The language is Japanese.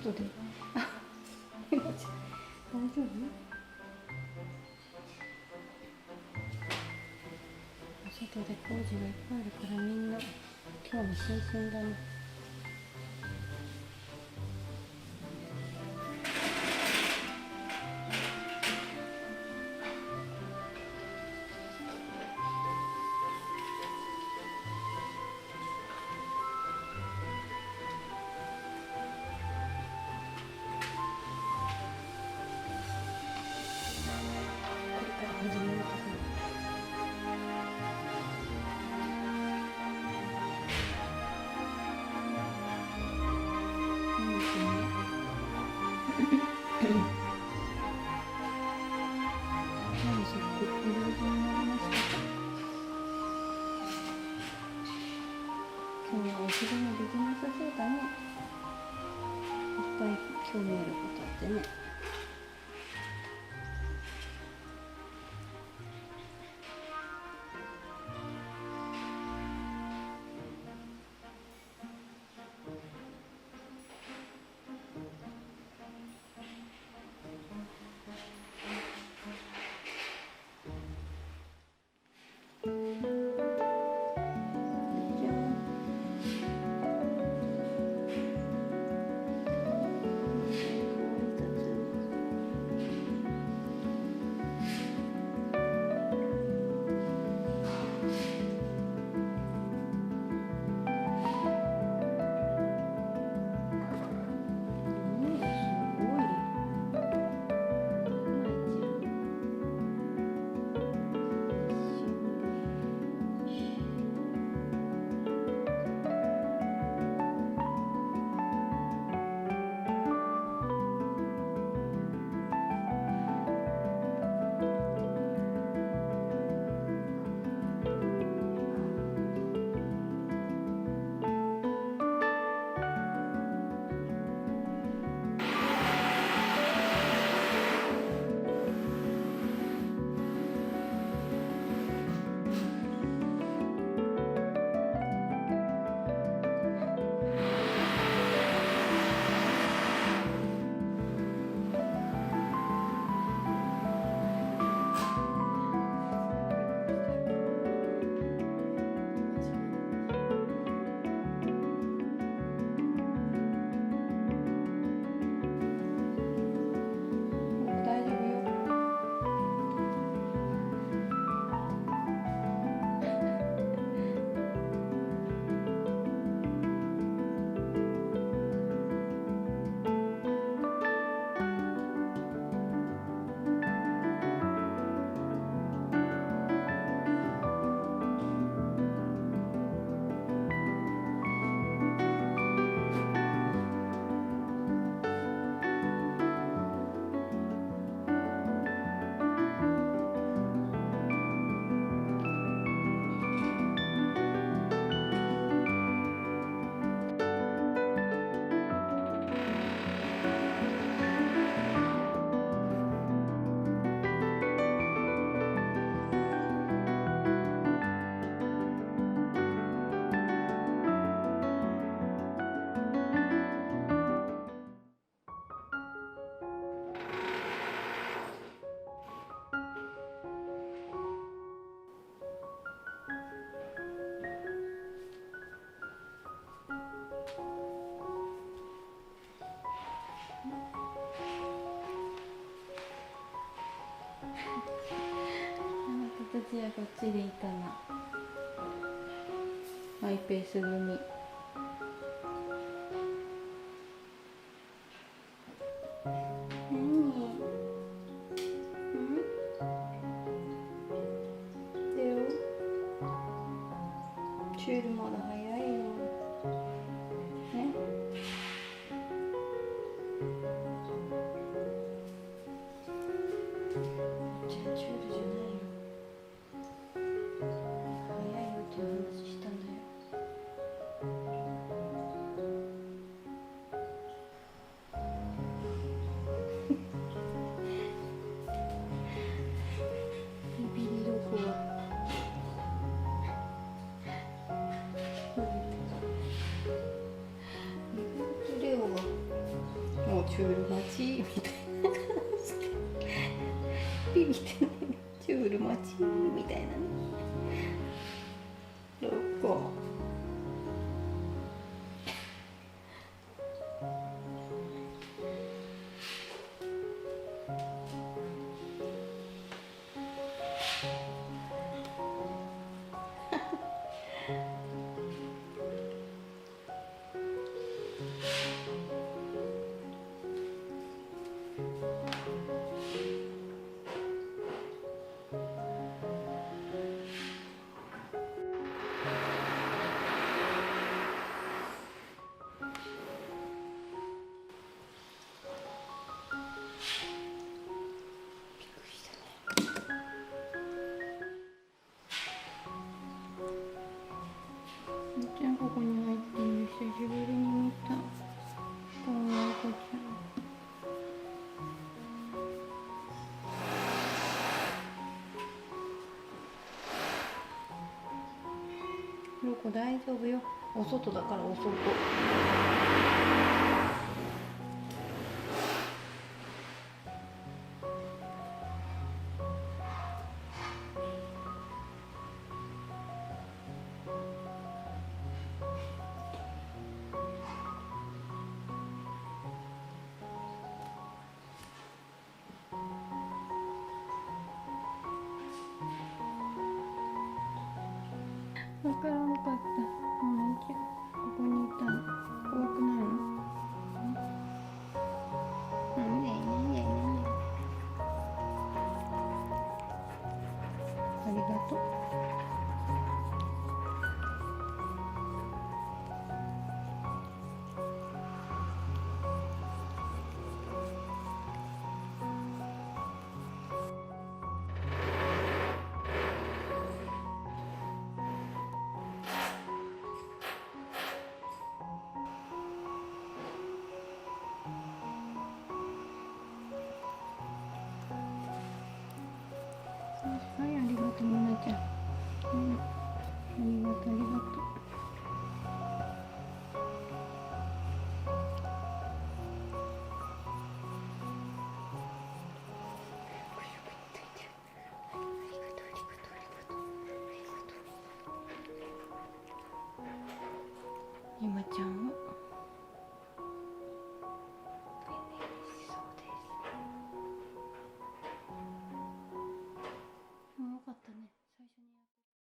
外で大丈夫？外で工事がいっぱいあるからみんな興味津々だね。始めるところ。いいですね。何そこ、いろいろになりましたか。今日はお昼もできなさそうだね。いっぱい興味あることあってね。形はこっちでいたな。マイペース組。チュールまだ早いよ。ね。じゃあチュールじゃないよ。早いよって話したんだよ。ビビりどこは。レオがール待ちみたいなビビってね、チュール待ちみたいなね。どこちゃん、ここに入ってるの久しぶりに見た。かわいこちゃん。ロコ大丈夫よ。お外だからお外。わからんかった。お姉ちゃん、ここにいたの。怖くないの？うん、ねえねえねえねえ。ありがとう。はい、ありがとう、みなちゃん。うん、ありがとう、ありがとう。今ちゃんはそうです。よかったね。